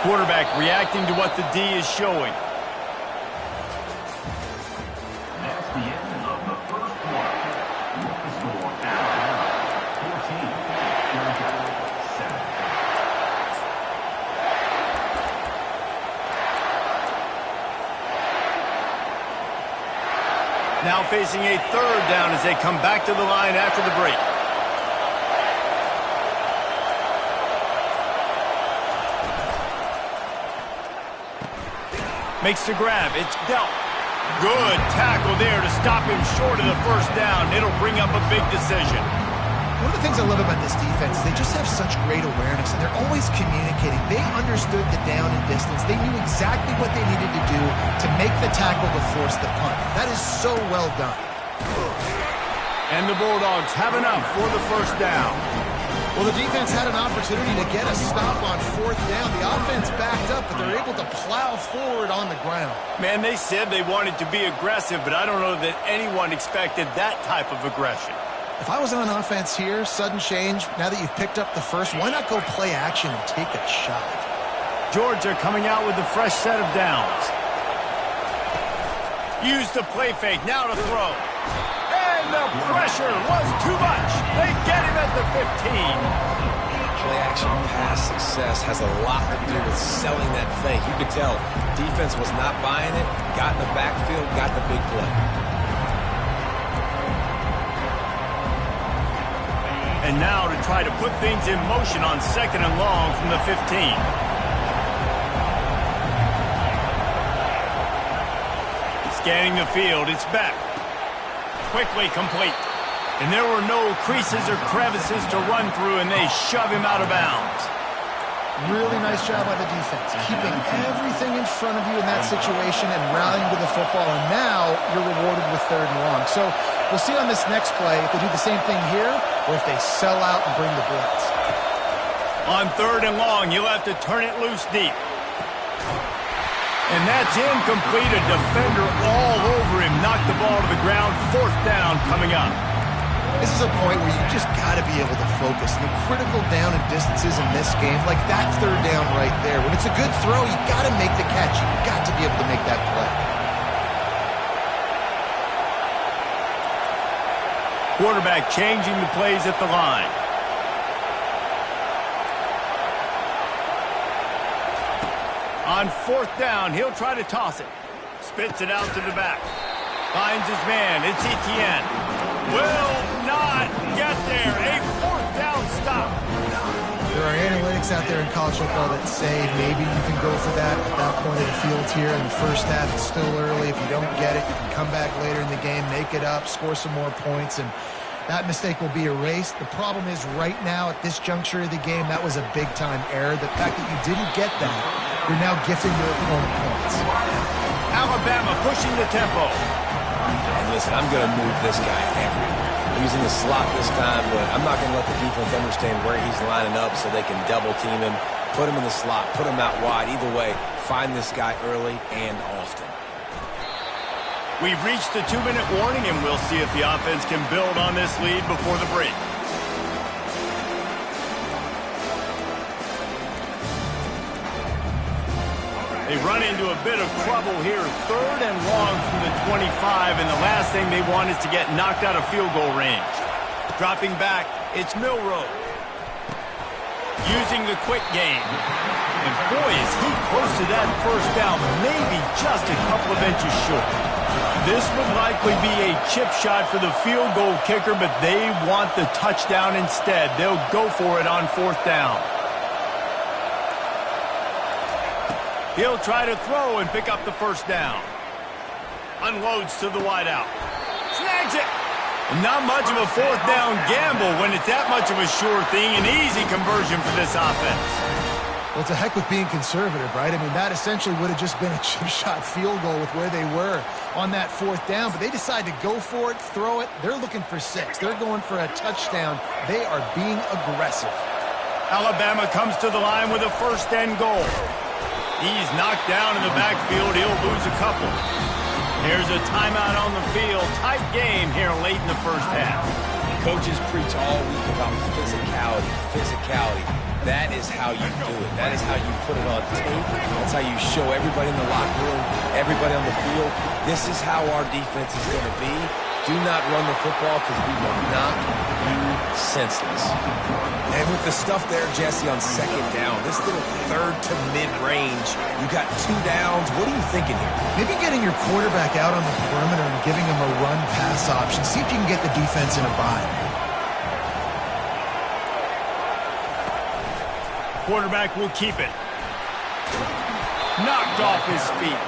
Quarterback reacting to what the D is showing. That's the end of the first quarter. The score, Alabama 14, Georgia 7. Now facing a third down as they come back to the line after the break. Makes the grab. It's dealt. Good tackle there to stop him short of the first down. It'll bring up a big decision. One of the things I love about this defense is they just have such great awareness, and they're always communicating. They understood the down and distance. They knew exactly what they needed to do to make the tackle to force the punt. That is so well done. And the Bulldogs have enough for the first down. Well, the defense had an opportunity to get a stop on fourth down. The offense backed up, but they're able to plow forward on the ground. Man, they said they wanted to be aggressive, but I don't know that anyone expected that type of aggression. If I was on offense here, sudden change, now that you've picked up the first, why not go play action and take a shot? Georgia coming out with a fresh set of downs. Use the play fake, now to throw. And the pressure was too much. They get him at the 15. Play-action pass success has a lot to do with selling that fake. You could tell defense was not buying it, got in the backfield, got the big play. And now to try to put things in motion on second and long from the 15. Scanning the field, it's back. Quickly complete. And there were no creases or crevices to run through, and they shove him out of bounds. Really nice job by the defense, keeping everything in front of you in that situation and rallying to the football, and now you're rewarded with third and long. So we'll see on this next play if they do the same thing here or if they sell out and bring the blitz. On third and long, you'll have to turn it loose deep. And that's incomplete. A defender all over him. Knocked the ball to the ground. Fourth down coming up. This is a point where you just got to be able to focus. The critical down and distances in this game, like that third down right there. When it's a good throw, you got to make the catch. You got to be able to make that play. Quarterback changing the plays at the line. On fourth down, he'll try to toss it. Spits it out to the back. Finds his man. It's Etienne. Will not get there. A fourth down stop. There are analytics out there in college football that say maybe you can go for that at that point of the field here in the first half. It's still early. If you don't get it, you can come back later in the game, make it up, score some more points, and that mistake will be erased. The problem is right now at this juncture of the game, that was a big-time error. The fact that you didn't get that, you're now gifting your opponent points. Alabama pushing the tempo. And listen, I'm going to move this guy everywhere. He's in the slot this time, but I'm not going to let the defense understand where he's lining up so they can double team him, put him in the slot, put him out wide. Either way, find this guy early and often. We've reached the 2-minute warning, and we'll see if the offense can build on this lead before the break. They run into a bit of trouble here. 3rd and long from the 25, and the last thing they want is to get knocked out of field goal range. Dropping back, it's Milroe. Using the quick game. And boy, is he close to that first down, maybe just a couple of inches short. This would likely be a chip shot for the field goal kicker, but they want the touchdown instead. They'll go for it on 4th down. He'll try to throw and pick up the first down. Unloads to the wideout. Snags it. Not much of a 4th down gamble when it's that much of a sure thing. An easy conversion for this offense. Well, it's a heck with being conservative, right? I mean, that essentially would have just been a chip shot field goal with where they were on that 4th down. But they decide to go for it, throw it. They're looking for 6. They're going for a touchdown. They are being aggressive. Alabama comes to the line with a 1st and goal. He's knocked down in the backfield. He'll lose a couple. There's a timeout on the field. Tight game here late in the first half. Coaches preach all week about physicality, physicality. That is how you do it. That is how you put it on tape. That's how you show everybody in the locker room, everybody on the field. This is how our defense is going to be. Do not run the football because we will knock you senseless. And with the stuff there, Jesse, on 2nd down, this little 3rd to mid-range, you got 2 downs. What are you thinking here? Maybe getting your quarterback out on the perimeter and giving him a run-pass option. See if you can get the defense in a bind. Quarterback will keep it. Knocked off his feet.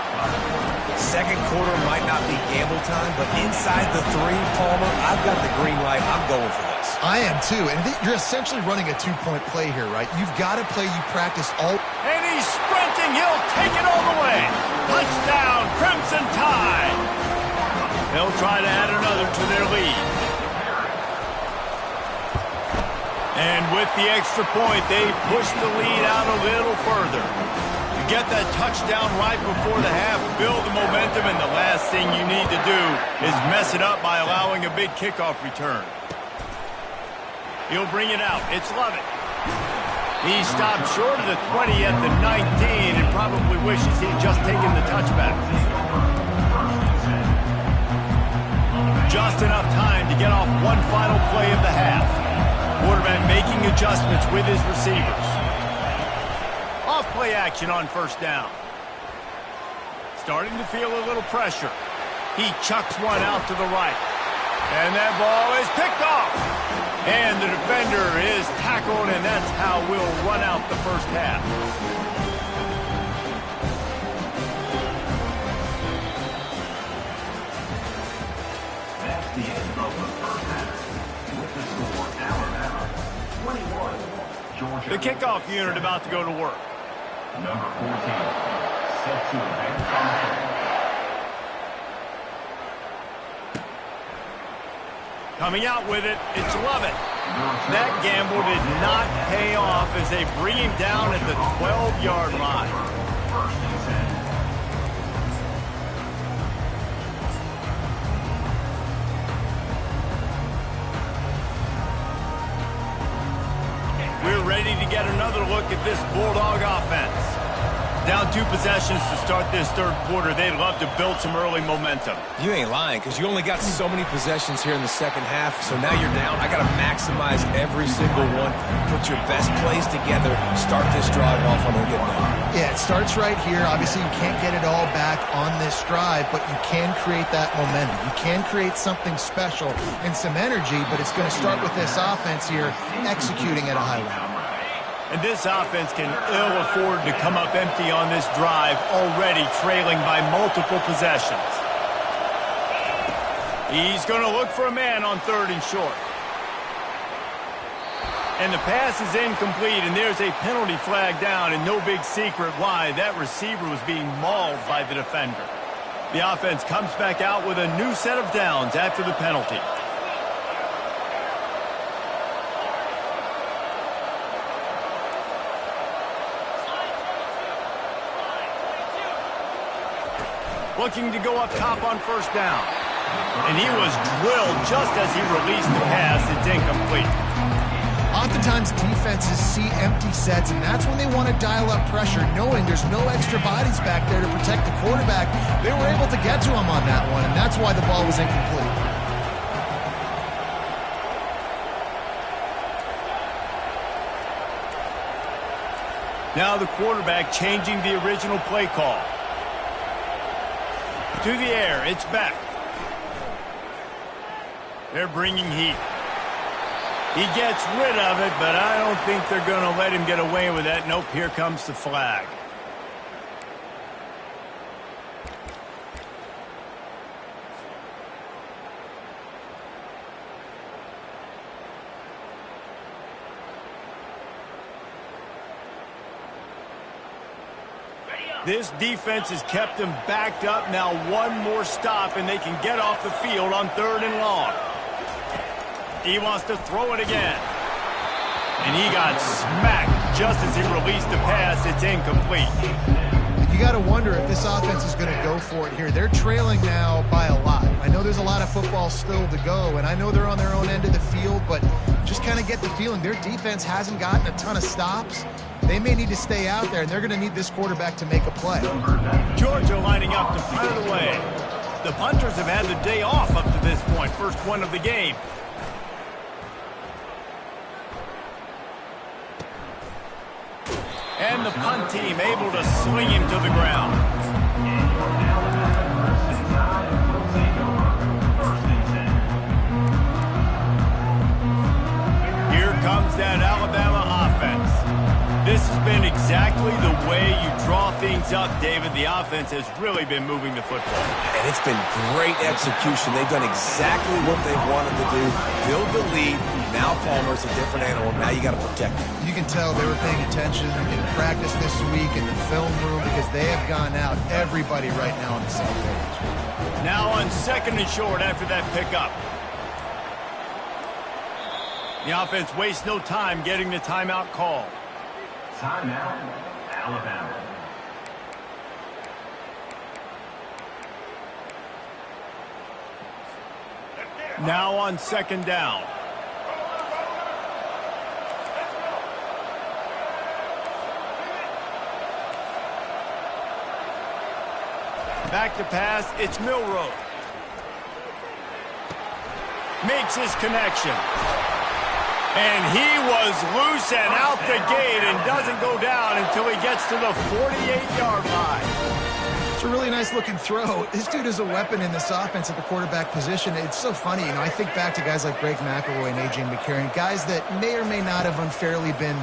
2nd quarter might not be gamble time, but inside the 3, Palmer, I've got the green light. I'm going for this. I am too, and you're essentially running a 2-point play here, right? You've got to play you practice all. And he's sprinting. He'll take it all the way. Touchdown, Crimson Tide. They'll try to add another to their lead. And with the extra point, they push the lead out a little further. Get that touchdown right before the half, build the momentum, and the last thing you need to do is mess it up by allowing a big kickoff return. He'll bring it out. It's Lovett. He stopped short of the 20 at the 19 and probably wishes he'd just taken the touchback. Just enough time to get off one final play of the half. Quarterback making adjustments with his receivers. Off-play action on 1st down. Starting to feel a little pressure. He chucks one out to the right. And that ball is picked off. And the defender is tackled, and that's how we'll run out the first half. That's the end of the first half. With the score, Alabama 21, Georgia. The kickoff unit about to go to work. Number 14, set to advance on the field. Coming out with it, it's Lovett. That gamble did not pay off as they bring him down at the 12-yard line. First and 10. We're ready to get another look at this Bulldog offense. Down 2 possessions to start this 3rd quarter. They'd love to build some early momentum. You ain't lying, because you only got so many possessions here in the 2nd half, so now you're down. I got to maximize every single one, put your best plays together, start this drive off on a good note. Yeah, it starts right here. Obviously, you can't get it all back on this drive, but you can create that momentum. You can create something special and some energy, but it's going to start with this offense here executing at a high level. And this offense can ill afford to come up empty on this drive, already trailing by multiple possessions. He's going to look for a man on 3rd and short. And the pass is incomplete, and there's a penalty flag down, and no big secret why. That receiver was being mauled by the defender. The offense comes back out with a new set of downs after the penalty. Looking to go up top on 1st down. And he was drilled just as he released the pass. It's incomplete. Oftentimes defenses see empty sets, and that's when they want to dial up pressure, knowing there's no extra bodies back there to protect the quarterback. They were able to get to him on that one, and that's why the ball was incomplete. Now the quarterback changing the original play call. To the air, it's back. They're bringing heat. He gets rid of it, but I don't think they're going to let him get away with that. Nope, here comes the flag. This defense has kept them backed up. Now one more stop, and they can get off the field on 3rd and long. He wants to throw it again. And he got smacked just as he released the pass. It's incomplete. You got to wonder if this offense is going to go for it here. They're trailing now by a lot. I know there's a lot of football still to go, and I know they're on their own end of the field, but just kind of get the feeling their defense hasn't gotten a ton of stops. They may need to stay out there, and they're going to need this quarterback to make a play. Georgia lining up to punt it away. The punters have had the day off up to this point. First one of the game. And the punt team able to swing him to the ground. Here comes that Alabama offense. This has been exactly the way you draw things up, David. The offense has really been moving the football. And it's been great execution. They've done exactly what they wanted to do. Build the lead. Now Palmer's a different animal. Now you got to protect him. You can tell they were paying attention in practice this week in the film room because they have gone out, everybody right now on the same page. Now on 2nd and short after that pickup. The offense wastes no time getting the timeout call. Timeout, Alabama. Now on 2nd down. Back to pass, it's Milroe. Makes his connection. And he was loose and out the gate and doesn't go down until he gets to the 48-yard line. It's a really nice looking throw. This dude is a weapon in this offense at the quarterback position. It's so funny, you know, I think back to guys like Greg McElroy and A.J. McCarron, guys that may or may not have unfairly been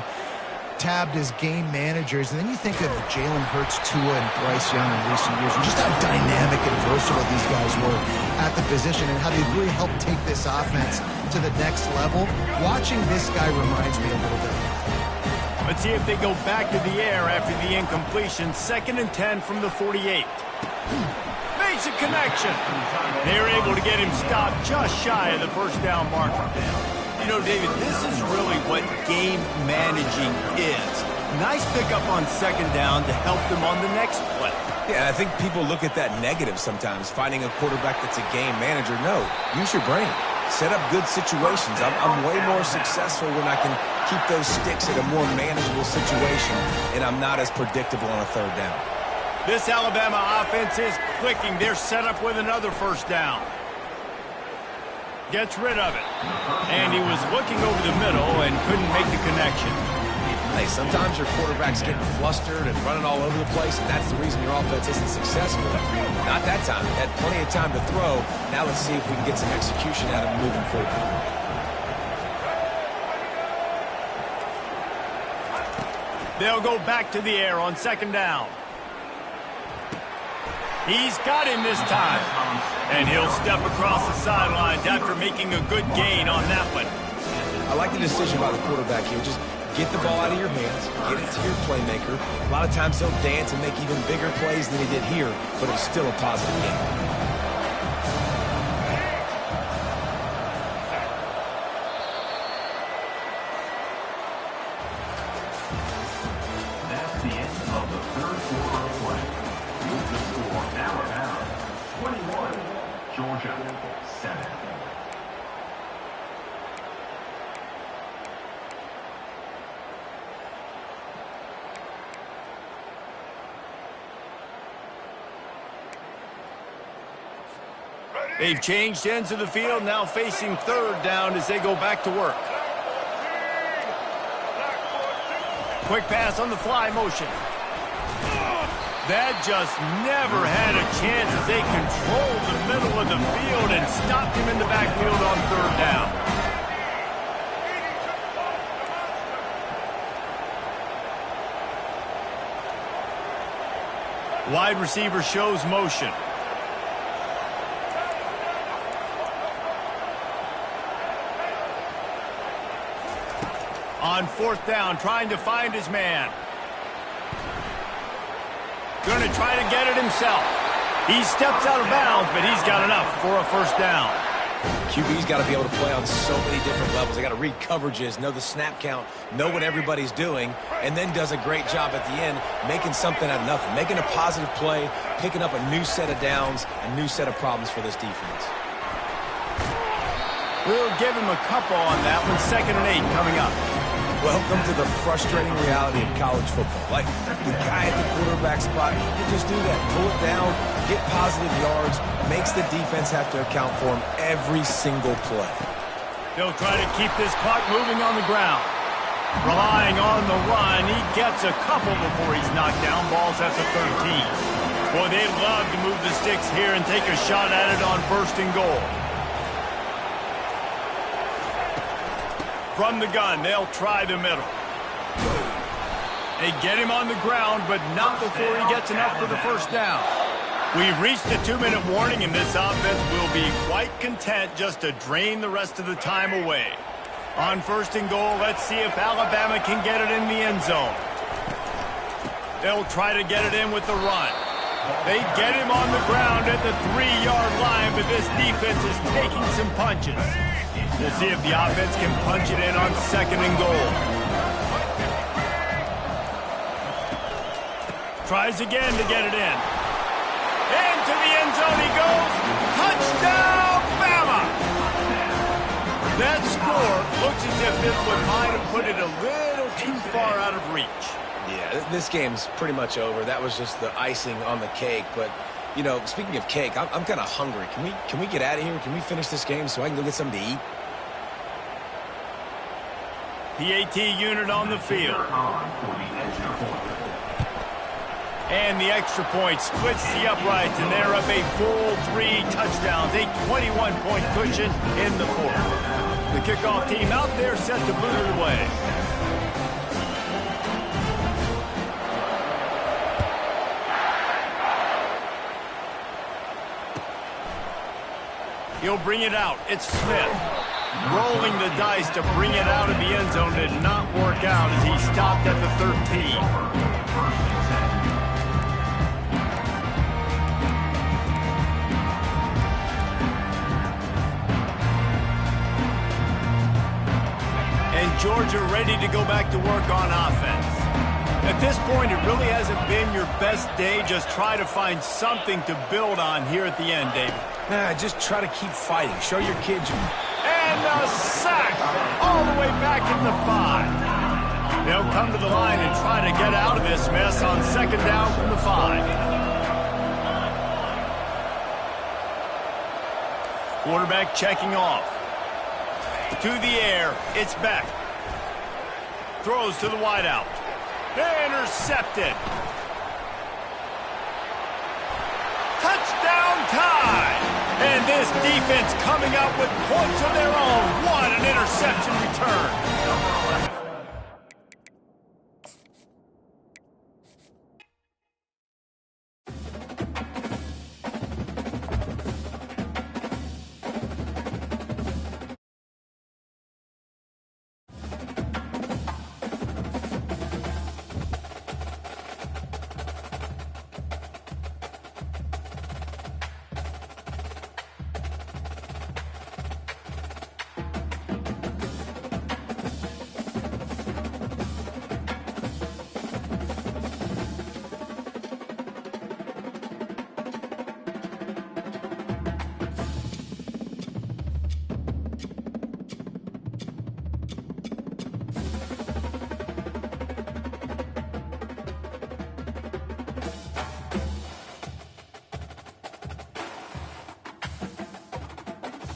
tabbed as game managers, and then you think of Jalen Hurts, Tua, and Bryce Young in recent years, and just how dynamic and versatile these guys were at the position and how they really helped take this offense to the next level. Watching this guy reminds me a little bit. Let's see if they go back to the air after the incompletion. 2nd and 10 from the 48. Makes a connection. They're able to get him stopped just shy of the 1st down marker. You know, David, this is really what game managing is. Nice pickup on 2nd down to help them on the next play. Yeah, I think people look at that negative sometimes, finding a quarterback that's a game manager. No, use your brain. Set up good situations. I'm way more successful when I can keep those sticks at a more manageable situation, and I'm not as predictable on a 3rd down. This Alabama offense is clicking. They're set up with another 1st down. Gets rid of it. And he was looking over the middle and couldn't make the connection. Hey, sometimes your quarterback's getting flustered and running all over the place, and that's the reason your offense isn't successful. Not that time. Had plenty of time to throw. Now let's see if we can get some execution out of him moving forward. They'll go back to the air on second down. He's got him this time. And he'll step across the sidelines after making a good gain on that one. I like the decision by the quarterback here. Just get the ball out of your hands, get it to your playmaker. A lot of times he'll dance and make even bigger plays than he did here, but it's still a positive game. That's the end of the third quarter of play. With the score now at 21, Georgia 7. They've changed ends of the field, now facing third down as they go back to work. Quick pass on the fly motion. That just never had a chance as they controlled the middle of the field and stopped him in the backfield on third down. Wide receiver shows motion. On fourth down, trying to find his man. Going to try to get it himself. He steps out of bounds, but he's got enough for a first down. QB's got to be able to play on so many different levels. They got to read coverages, know the snap count, know what everybody's doing, and then does a great job at the end making something out of nothing, making a positive play, picking up a new set of downs, a new set of problems for this defense. We'll give him a couple on that one. 2nd and 8 coming up. Welcome to the frustrating reality of college football. Like, the guy at the quarterback spot, he can just do that. Pull it down, get positive yards, makes the defense have to account for him every single play. They'll try to keep this clock moving on the ground. Relying on the run, he gets a couple before he's knocked down. Ball's at the 13. Boy, they'd love to move the sticks here and take a shot at it on 1st and goal. From the gun, they'll try the middle. They get him on the ground, but not before he gets enough for the first down. We've reached the 2-minute warning, and this offense will be quite content just to drain the rest of the time away. On 1st and goal, let's see if Alabama can get it in the end zone. They'll try to get it in with the run. They get him on the ground at the 3-yard line, but this defense is taking some punches. We'll see if the offense can punch it in on 2nd and goal. Tries again to get it in. Into the end zone he goes. Touchdown, Bama! That score looks as if this one might have put it a little too far out of reach. Yeah, this game's pretty much over. That was just the icing on the cake. But, you know, speaking of cake, I'm kind of hungry. Can we get out of here? Can we finish this game so I can go get something to eat? PAT unit on the field. And the extra point splits the uprights, and they're up a full 3 touchdowns, a 21-point cushion in the 4th. The kickoff team out there set to boot it away. He'll bring it out. It's Smith. Rolling the dice to bring it out of the end zone did not work out as he stopped at the 13. And Georgia ready to go back to work on offense. At this point, it really hasn't been your best day. Just try to find something to build on here at the end, David. Nah, just try to keep fighting. Show your kids. And a sack all the way back in the 5. They'll come to the line and try to get out of this mess on 2nd down from the 5. Quarterback checking off. To the air, it's Beck. Throws to the wideout. Intercepted. Touchdown tie. And this defense coming up with points of their own. What an interception return.